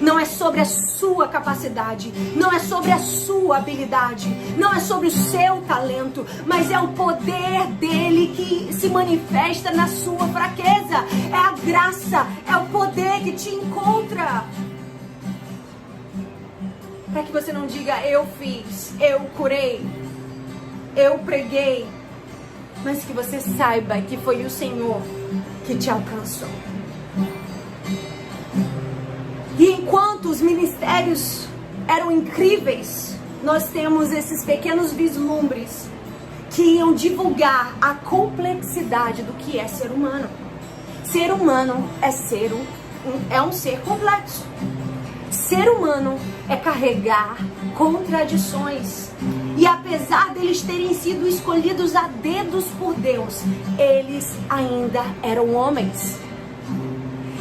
não é sobre a sua capacidade, não é sobre a sua habilidade, não é sobre o seu talento, mas é o poder dele que se manifesta na sua fraqueza. É a graça, é o poder que te encontra. Para que você não diga, eu fiz, eu curei, eu preguei, mas que você saiba que foi o Senhor que te alcançou. E enquanto os ministérios eram incríveis, nós temos esses pequenos vislumbres que iam divulgar a complexidade do que é ser humano. Ser humano é um ser complexo. Ser humano é carregar contradições. E apesar deles terem sido escolhidos a dedos por Deus, eles ainda eram homens.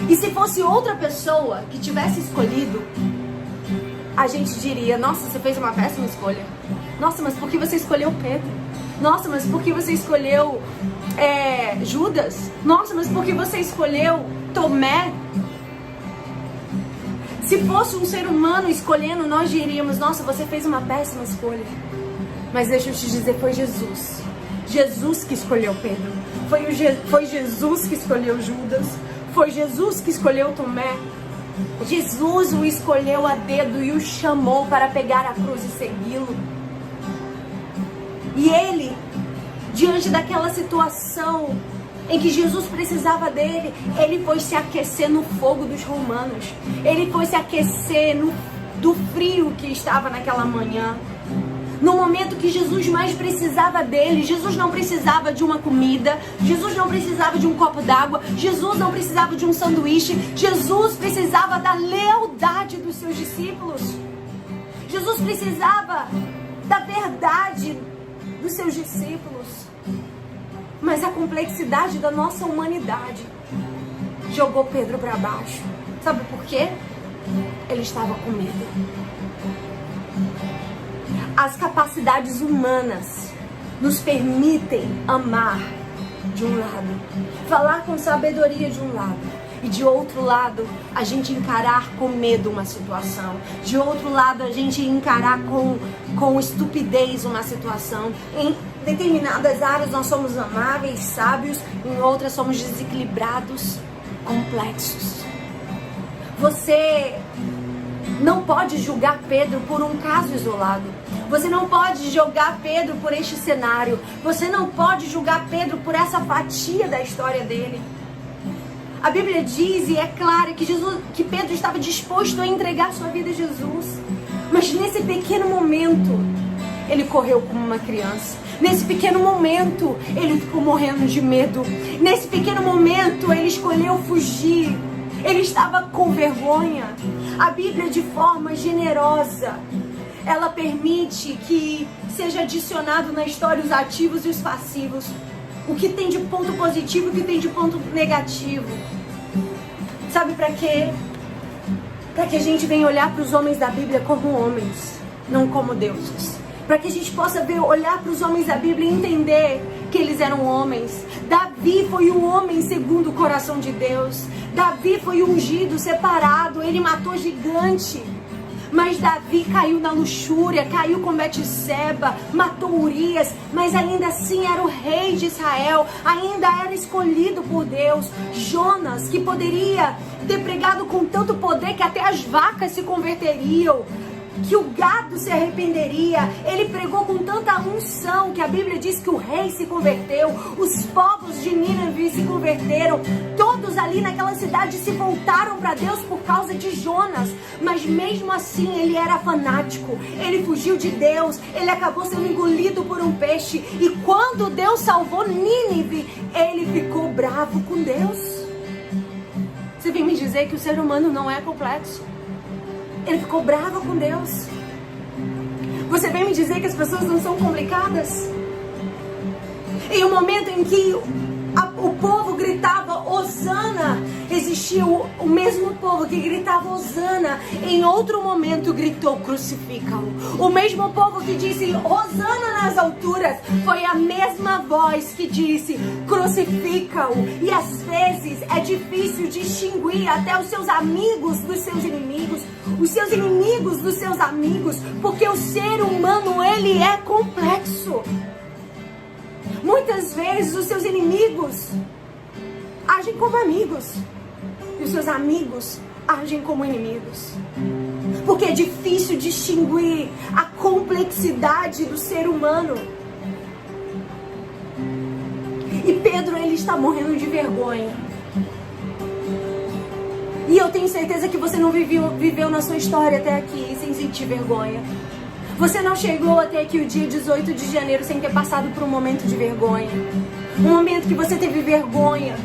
E se fosse outra pessoa que tivesse escolhido, a gente diria, nossa, você fez uma péssima escolha. Nossa, mas por que você escolheu Pedro? Nossa, mas por que você escolheu Judas? Nossa, mas por que você escolheu Tomé? Se fosse um ser humano escolhendo, nós diríamos, nossa, você fez uma péssima escolha. Mas deixa eu te dizer, foi Jesus. Jesus que escolheu Pedro. Foi Jesus que escolheu Judas. Foi Jesus que escolheu Tomé. Jesus o escolheu a dedo e o chamou para pegar a cruz e segui-lo. E ele, diante daquela situação em que Jesus precisava dele, ele foi se aquecer no fogo dos romanos. Ele foi se aquecer do frio que estava naquela manhã. No momento que Jesus mais precisava dele, Jesus não precisava de uma comida, Jesus não precisava de um copo d'água, Jesus não precisava de um sanduíche, Jesus precisava da lealdade dos seus discípulos. Jesus precisava da verdade dos seus discípulos. Mas a complexidade da nossa humanidade jogou Pedro para baixo. Sabe por quê? Ele estava com medo. As capacidades humanas nos permitem amar de um lado, falar com sabedoria de um lado, e de outro lado a gente encarar com medo uma situação, de outro lado a gente encarar com estupidez uma situação. Em determinadas áreas nós somos amáveis, sábios, em outras somos desequilibrados, complexos. Você não pode julgar Pedro por um caso isolado. Você não pode julgar Pedro por este cenário. Você não pode julgar Pedro por essa fatia da história dele. A Bíblia diz, e é claro, que Pedro estava disposto a entregar sua vida a Jesus. Mas nesse pequeno momento, ele correu como uma criança. Nesse pequeno momento, ele ficou morrendo de medo. Nesse pequeno momento, ele escolheu fugir. Ele estava com vergonha. A Bíblia, de forma generosa, ela permite que seja adicionado na história os ativos e os passivos. O que tem de ponto positivo e o que tem de ponto negativo. Sabe para quê? Para que a gente venha olhar para os homens da Bíblia como homens, não como deuses. Para que a gente possa olhar para os homens da Bíblia e entender que eles eram homens. Davi foi um homem segundo o coração de Deus. Davi foi ungido, separado, ele matou gigante. Mas Davi caiu na luxúria, caiu com Betseba, matou Urias, mas ainda assim era o rei de Israel, ainda era escolhido por Deus. Jonas, que poderia ter pregado com tanto poder que até as vacas se converteriam, que o gado se arrependeria, ele pregou com tanta unção que a Bíblia diz que o rei se converteu, os povos de Nínive se converteram, todos ali naquela cidade se voltaram para Deus por causa de Jonas. Mas mesmo assim ele era fanático, ele fugiu de Deus, ele acabou sendo engolido por um peixe, e quando Deus salvou Nínive, ele ficou bravo com Deus. Você vem me dizer que o ser humano não é complexo? Ele ficou bravo com Deus. Você vem me dizer que as pessoas não são complicadas? Em um momento em que O povo gritava Hosana. Existia o mesmo povo que gritava Hosana, em outro momento gritou crucifica-o. O mesmo povo que disse Hosana nas alturas, foi a mesma voz que disse crucifica-o. E às vezes é difícil distinguir até os seus amigos dos seus inimigos, os seus inimigos dos seus amigos, porque o ser humano, ele é complexo. Muitas vezes os seus inimigos agem como amigos e os seus amigos agem como inimigos, porque é difícil distinguir a complexidade do ser humano. E Pedro, ele está morrendo de vergonha. E eu tenho certeza que você não viveu na sua história até aqui sem sentir vergonha. Você não chegou até aqui o dia 18 de janeiro sem ter passado por um momento de vergonha. Um momento que você teve vergonha.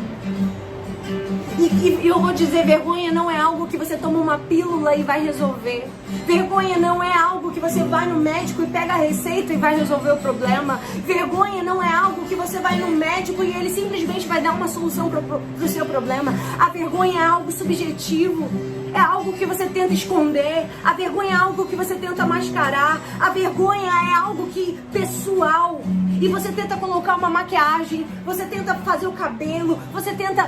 E eu vou dizer, vergonha não é algo que você toma uma pílula e vai resolver. Vergonha não é algo que você vai no médico e pega a receita e vai resolver o problema. Vergonha não é algo que você vai no médico e ele simplesmente vai dar uma solução pro seu problema. A vergonha é algo subjetivo. É algo que você tenta esconder. A vergonha é algo que você tenta mascarar. A vergonha é algo pessoal. E você tenta colocar uma maquiagem, você tenta fazer o cabelo, você tenta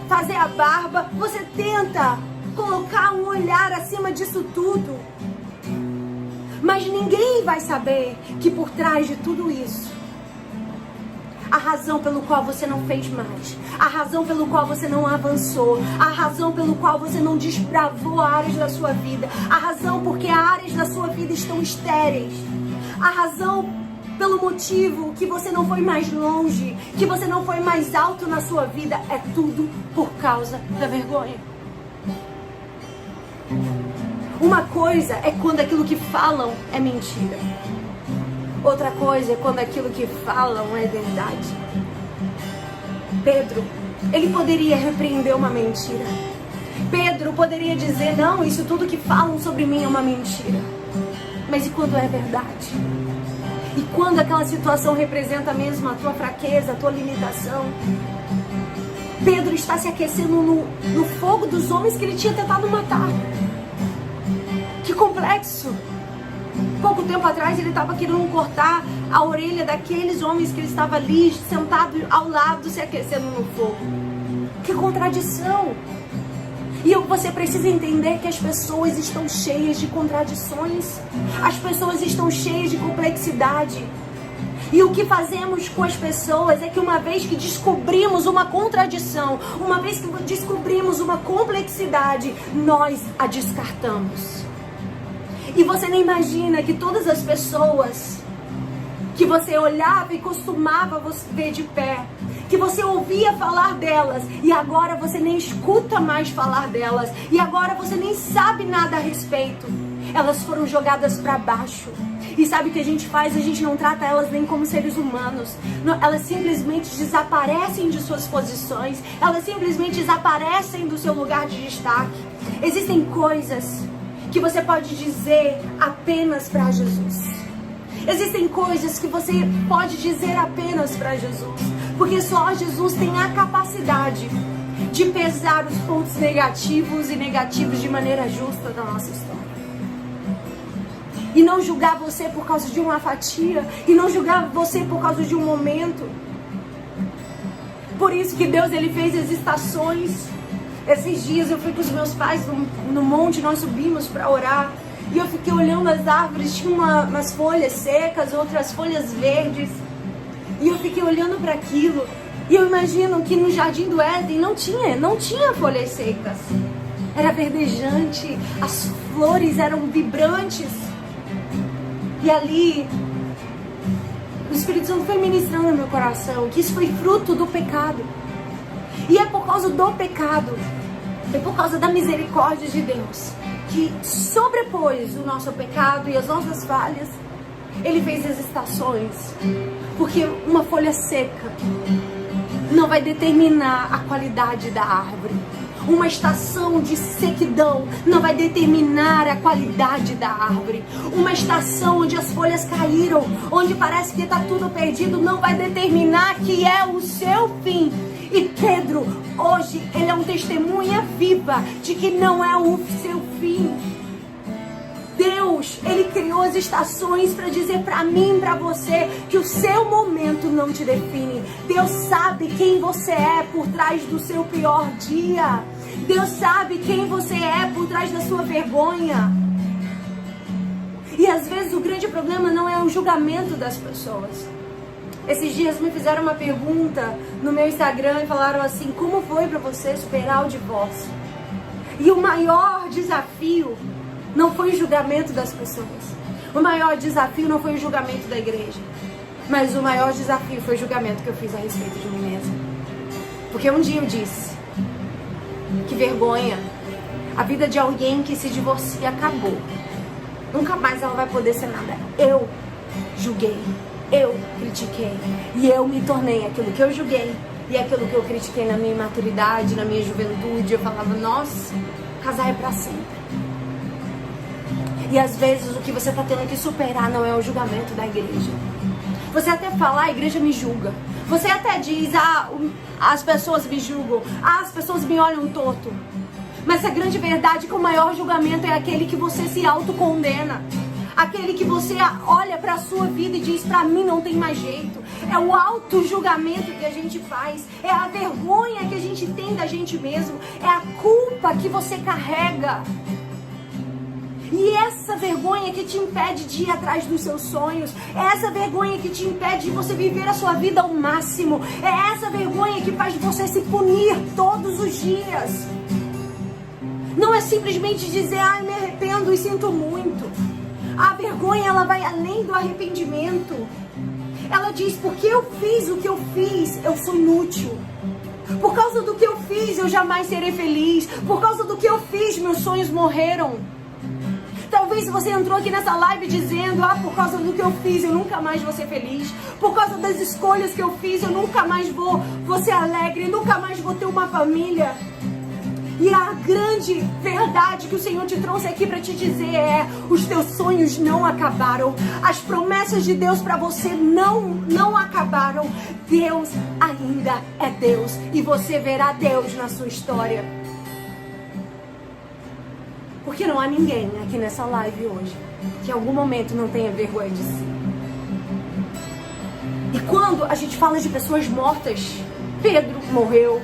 fazer a barba, você tenta colocar um olhar acima disso tudo. Mas ninguém vai saber que por trás de tudo isso, a razão pelo qual você não fez mais, a razão pelo qual você não avançou, a razão pelo qual você não desbravou áreas da sua vida, a razão porque áreas da sua vida estão estéreis, a razão pelo motivo que você não foi mais longe, que você não foi mais alto na sua vida, é tudo por causa da vergonha. Uma coisa é quando aquilo que falam é mentira. Outra coisa é quando aquilo que falam é verdade. Pedro, ele poderia repreender uma mentira. Pedro poderia dizer, não, isso tudo que falam sobre mim é uma mentira. Mas e quando é verdade? E quando aquela situação representa mesmo a tua fraqueza, a tua limitação? Pedro está se aquecendo no fogo dos homens que ele tinha tentado matar. Que complexo! Pouco tempo atrás ele estava querendo cortar a orelha daqueles homens que ele estava ali, sentado ao lado, se aquecendo no fogo. Que contradição! E você precisa entender que as pessoas estão cheias de contradições. As pessoas estão cheias de complexidade. E o que fazemos com as pessoas é que uma vez que descobrimos uma contradição, uma vez que descobrimos uma complexidade, nós a descartamos. E você nem imagina que todas as pessoas que você olhava e costumava ver de pé, que você ouvia falar delas, e agora você nem escuta mais falar delas, e agora você nem sabe nada a respeito, elas foram jogadas para baixo. E sabe o que a gente faz? A gente não trata elas nem como seres humanos. Não, elas simplesmente desaparecem de suas posições, elas simplesmente desaparecem do seu lugar de destaque. Existem coisas que você pode dizer apenas para Jesus. Existem coisas que você pode dizer apenas para Jesus, porque só Jesus tem a capacidade de pesar os pontos negativos e negativos de maneira justa da nossa história. E não julgar você por causa de uma fatia, e não julgar você por causa de um momento. Por isso que Deus, ele fez as estações. Esses dias eu fui com os meus pais no monte, nós subimos para orar. E eu fiquei olhando as árvores, tinha umas folhas secas, outras folhas verdes. E eu fiquei olhando para aquilo. E eu imagino que no Jardim do Éden não tinha folhas secas. Era verdejante, as flores eram vibrantes. E ali, o Espírito Santo foi ministrando no meu coração que isso foi fruto do pecado. E é por causa do pecado, é por causa da misericórdia de Deus, que sobrepôs o nosso pecado e as nossas falhas, ele fez as estações. Porque uma folha seca não vai determinar a qualidade da árvore. Uma estação de sequidão não vai determinar a qualidade da árvore. Uma estação onde as folhas caíram, onde parece que está tudo perdido, não vai determinar que é o seu fim. E Pedro, hoje, ele é uma testemunha viva de que não é o seu fim. Deus, ele criou as estações para dizer para mim e para você que o seu momento não te define. Deus sabe quem você é por trás do seu pior dia. Deus sabe quem você é por trás da sua vergonha. E às vezes o grande problema não é o julgamento das pessoas. Esses dias me fizeram uma pergunta no meu Instagram e falaram assim: como foi para você superar o divórcio? E o maior desafio não foi o julgamento das pessoas. O maior desafio não foi o julgamento da igreja. Mas o maior desafio foi o julgamento que eu fiz a respeito de mim mesma. Porque um dia eu disse: que vergonha, a vida de alguém que se divorcia acabou. Nunca mais ela vai poder ser nada. Eu julguei, eu critiquei. E eu me tornei aquilo que eu julguei e aquilo que eu critiquei na minha imaturidade, na minha juventude. Eu falava: nossa, casar é pra sempre. E às vezes o que você está tendo que superar não é o julgamento da igreja. Você até fala: a igreja me julga. Você até diz: as pessoas me julgam, as pessoas me olham torto. Mas a grande verdade é que o maior julgamento é aquele que você se autocondena. Aquele que você olha para a sua vida e diz: para mim não tem mais jeito. É o auto-julgamento que a gente faz. É a vergonha que a gente tem da gente mesmo. É a culpa que você carrega. E essa vergonha que te impede de ir atrás dos seus sonhos. É essa vergonha que te impede de você viver a sua vida ao máximo. É essa vergonha que faz você se punir todos os dias. Não é simplesmente dizer: ai, me arrependo e sinto muito. A vergonha, ela vai além do arrependimento. Ela diz: porque eu fiz o que eu fiz, eu fui inútil. Por causa do que eu fiz, eu jamais serei feliz. Por causa do que eu fiz, meus sonhos morreram. Talvez você entrou aqui nessa live dizendo: por causa do que eu fiz, eu nunca mais vou ser feliz. Por causa das escolhas que eu fiz, eu nunca mais vou ser alegre. Nunca mais vou ter uma família. E a grande verdade que o Senhor te trouxe aqui para te dizer é: os teus sonhos não acabaram. As promessas de Deus para você não acabaram. Deus ainda é Deus. E você verá Deus na sua história. Porque não há ninguém aqui nessa live hoje que em algum momento não tenha vergonha de si. E quando a gente fala de pessoas mortas, Pedro morreu,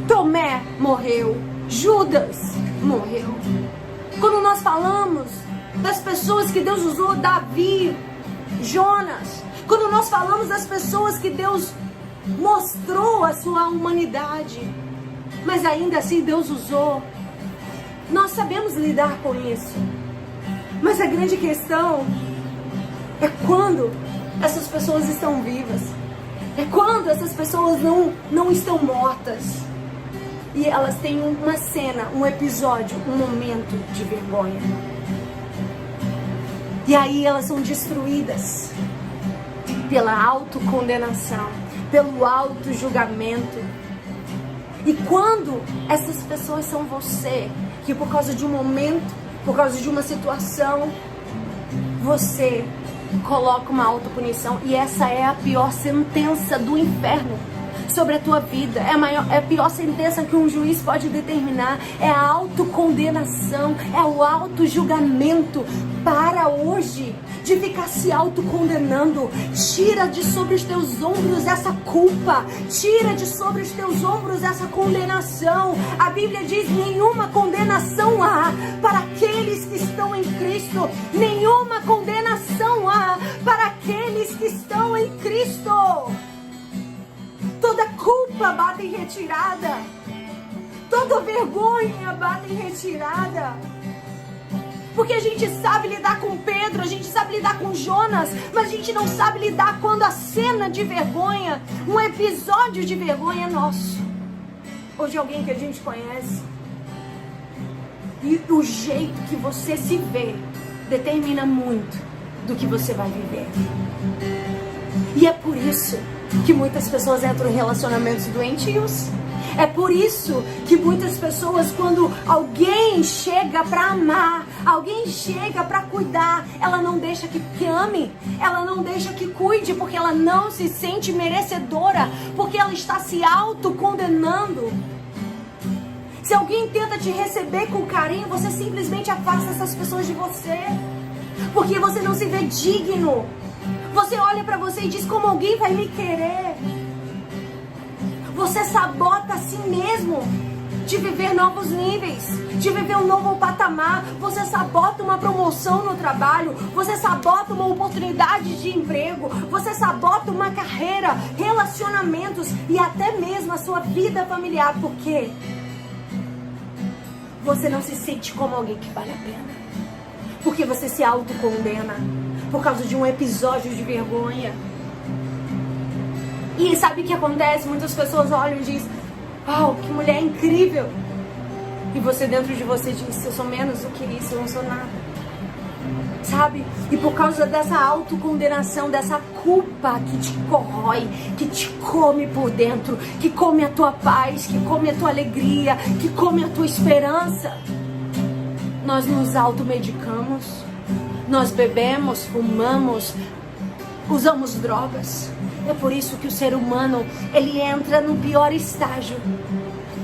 Tomé morreu, Judas morreu. Quando nós falamos das pessoas que Deus usou, Davi, Jonas, quando nós falamos das pessoas que Deus mostrou a sua humanidade, mas ainda assim Deus usou, nós sabemos lidar com isso. Mas a grande questão é quando essas pessoas estão vivas. É quando essas pessoas não estão mortas. E elas têm uma cena, um episódio, um momento de vergonha. E aí elas são destruídas pela autocondenação, pelo autojulgamento. E quando essas pessoas são você, que por causa de um momento, por causa de uma situação, você coloca uma autopunição. E essa é a pior sentença do inferno sobre a tua vida. É a pior sentença que um juiz pode determinar. É a autocondenação, é o autojulgamento. Para hoje de ficar se autocondenando. Tira de sobre os teus ombros essa culpa. Tira de sobre os teus ombros essa condenação. A Bíblia diz: nenhuma condenação há para aqueles que estão em Cristo. Nenhuma condenação há para aqueles que estão em Cristo. Toda culpa bate em retirada. Toda vergonha bate em retirada. Porque a gente sabe lidar com Pedro, a gente sabe lidar com Jonas, mas a gente não sabe lidar quando a cena de vergonha, um episódio de vergonha é nosso. Ou de alguém que a gente conhece. E o jeito que você se vê determina muito do que você vai viver. E é por isso que muitas pessoas entram em relacionamentos doentios. É por isso que muitas pessoas, quando alguém chega para amar, alguém chega para cuidar, ela não deixa que ame, ela não deixa que cuide, porque ela não se sente merecedora, porque ela está se autocondenando. Se alguém tenta te receber com carinho, você simplesmente afasta essas pessoas de você, porque você não se vê digno. Você olha para você e diz: como alguém vai me querer? Você sabota a si mesmo de viver novos níveis, de viver um novo patamar. Você sabota uma promoção no trabalho, você sabota uma oportunidade de emprego, você sabota uma carreira, relacionamentos e até mesmo a sua vida familiar. Por quê? Você não se sente como alguém que vale a pena, porque você se autocondena por causa de um episódio de vergonha. E sabe o que acontece? Muitas pessoas olham e dizem: uau, que mulher incrível. E você dentro de você diz: eu sou menos do que isso, eu não sou nada. Sabe? E por causa dessa autocondenação, dessa culpa que te corrói, que te come por dentro, que come a tua paz, que come a tua alegria, que come a tua esperança, nós nos automedicamos, nós bebemos, fumamos, usamos drogas. É por isso que o ser humano, ele entra no pior estágio,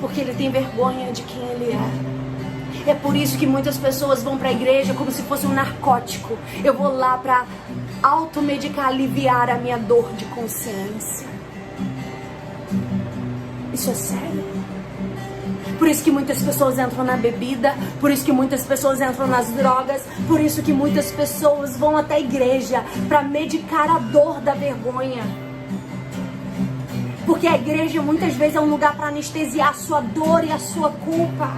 porque ele tem vergonha de quem ele é. É por isso que muitas pessoas vão para a igreja como se fosse um narcótico. Eu vou lá para automedicar, aliviar a minha dor de consciência. Isso é sério. Por isso que muitas pessoas entram na bebida, por isso que muitas pessoas entram nas drogas, por isso que muitas pessoas vão até a igreja para medicar a dor da vergonha. Porque a igreja muitas vezes é um lugar para anestesiar a sua dor e a sua culpa.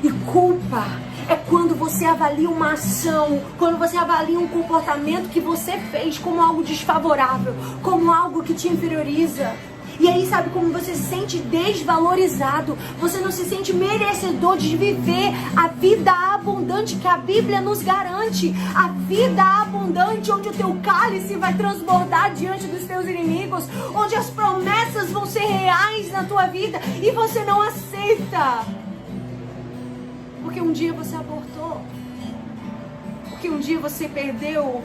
E culpa é quando você avalia uma ação, quando você avalia um comportamento que você fez como algo desfavorável, como algo que te inferioriza. E aí sabe como você se sente desvalorizado, você não se sente merecedor de viver a vida abundante que a Bíblia nos garante. A vida abundante onde o teu cálice vai transbordar diante dos teus inimigos, onde as promessas vão ser reais na tua vida e você não aceita. Porque um dia você abortou, porque um dia você perdeu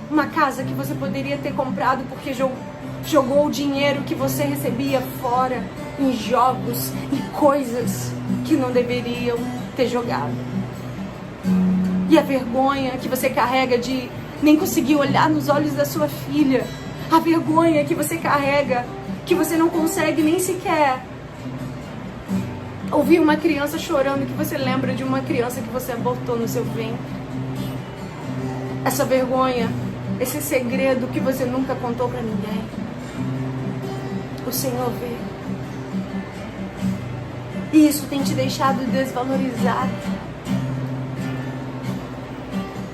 uma casa que você poderia ter comprado porque jogou o dinheiro que você recebia fora em jogos e coisas que não deveriam ter jogado. E a vergonha que você carrega de nem conseguir olhar nos olhos da sua filha. A vergonha que você carrega, que você não consegue nem sequer ouvir uma criança chorando, que você lembra de uma criança que você abortou no seu ventre. Essa vergonha, esse segredo que você nunca contou pra ninguém. O Senhor vê. E isso tem te deixado desvalorizado.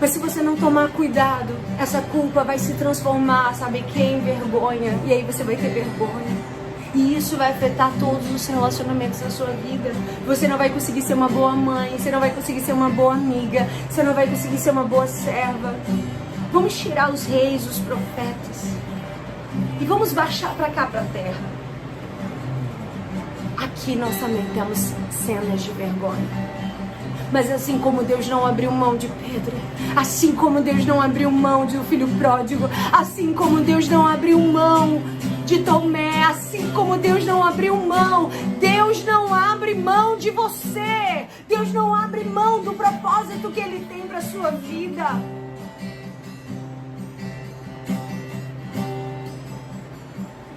Mas se você não tomar cuidado, essa culpa vai se transformar, sabe o que? Em vergonha. E aí você vai ter vergonha. E isso vai afetar todos os relacionamentos da sua vida. Você não vai conseguir ser uma boa mãe, você não vai conseguir ser uma boa amiga, você não vai conseguir ser uma boa serva. Vamos tirar os reis, os profetas, e vamos baixar para cá, para a terra. Aqui nós também temos cenas de vergonha. Mas assim como Deus não abriu mão de Pedro, assim como Deus não abriu mão do filho pródigo, assim como Deus não abriu mão de Tomé, assim como Deus não abriu mão, Deus não abre mão de você. Deus não abre mão do propósito que Ele tem para sua vida.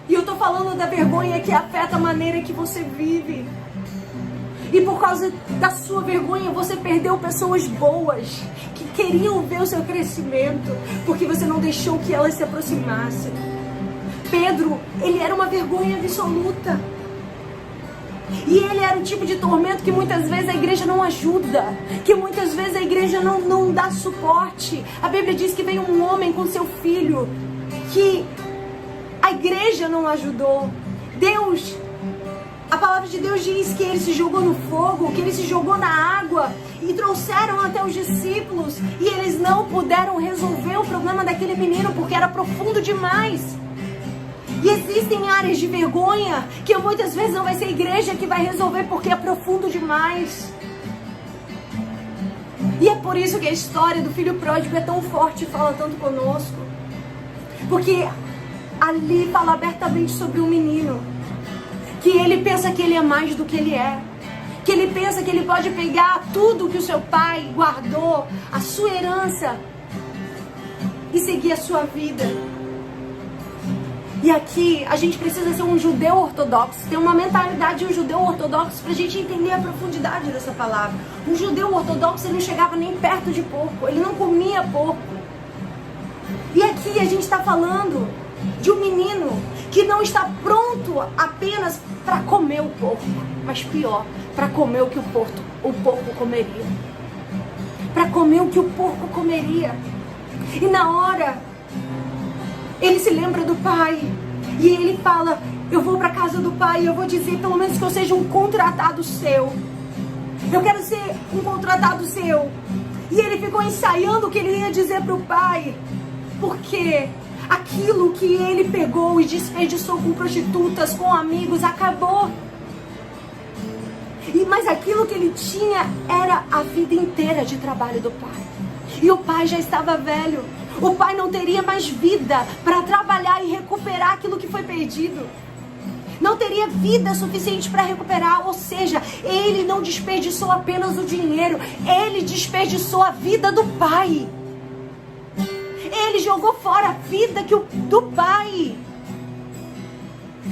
E eu tô falando da vergonha que afeta a maneira que você vive. E por causa da sua vergonha, você perdeu pessoas boas, que queriam ver o seu crescimento, porque você não deixou que elas se aproximassem. Pedro, ele era uma vergonha absoluta. E ele era o tipo de tormento que muitas vezes a igreja não ajuda, que muitas vezes a igreja não dá suporte. A Bíblia diz que veio um homem com seu filho, que a igreja não ajudou. A palavra de Deus diz que ele se jogou no fogo, que ele se jogou na água, e trouxeram até os discípulos, e eles não puderam resolver o problema daquele menino, porque era profundo demais. E existem áreas de vergonha que muitas vezes não vai ser a igreja que vai resolver porque é profundo demais. E é por isso que a história do filho pródigo é tão forte e fala tanto conosco. Porque ali fala abertamente sobre um menino que ele pensa que ele é mais do que ele é. Que ele pensa que ele pode pegar tudo que o seu pai guardou, a sua herança, e seguir a sua vida. E aqui a gente precisa ser um judeu ortodoxo, ter uma mentalidade de um judeu ortodoxo pra gente entender a profundidade dessa palavra. Um judeu ortodoxo, ele não chegava nem perto de porco, ele não comia porco. E aqui a gente está falando de um menino que não está pronto apenas para comer o porco, mas pior, para comer o que o porco comeria. Para comer o que o porco comeria. E na hora, ele se lembra do pai. E ele fala, eu vou para casa do pai e eu vou dizer pelo menos que eu seja um contratado seu. Eu quero ser um contratado seu. E ele ficou ensaiando o que ele ia dizer para o pai. Porque aquilo que ele pegou e desperdiçou com prostitutas, com amigos, acabou. Mas aquilo que ele tinha era a vida inteira de trabalho do pai. E o pai já estava velho. O pai não teria mais vida para trabalhar e recuperar aquilo que foi perdido. Não teria vida suficiente para recuperar. Ou seja, ele não desperdiçou apenas o dinheiro. Ele desperdiçou a vida do pai. Ele jogou fora a vida do pai.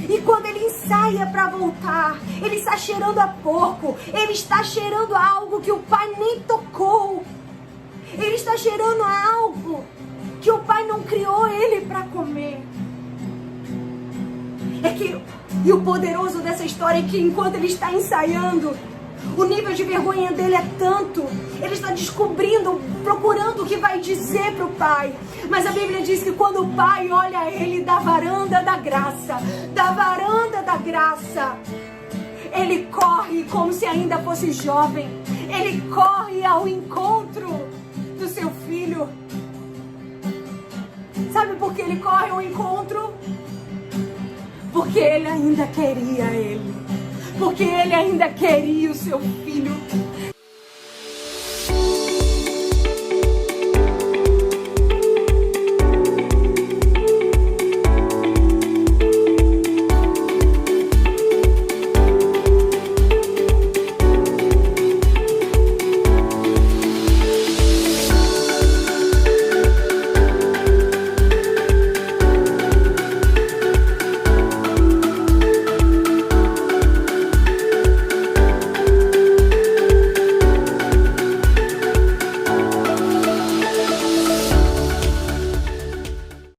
E quando ele ensaia para voltar, ele está cheirando a porco. Ele está cheirando a algo que o pai nem tocou. Ele está cheirando a algo que o pai não criou ele para comer. E o poderoso dessa história é que enquanto ele está ensaiando, o nível de vergonha dele é tanto. Ele está descobrindo, procurando o que vai dizer para o pai. Mas a Bíblia diz que quando o pai olha ele da varanda da graça, ele corre como se ainda fosse jovem. Ele corre ao encontro do seu filho. Sabe por que ele corre ao encontro? Porque ele ainda queria ele. Porque ele ainda queria o seu filho.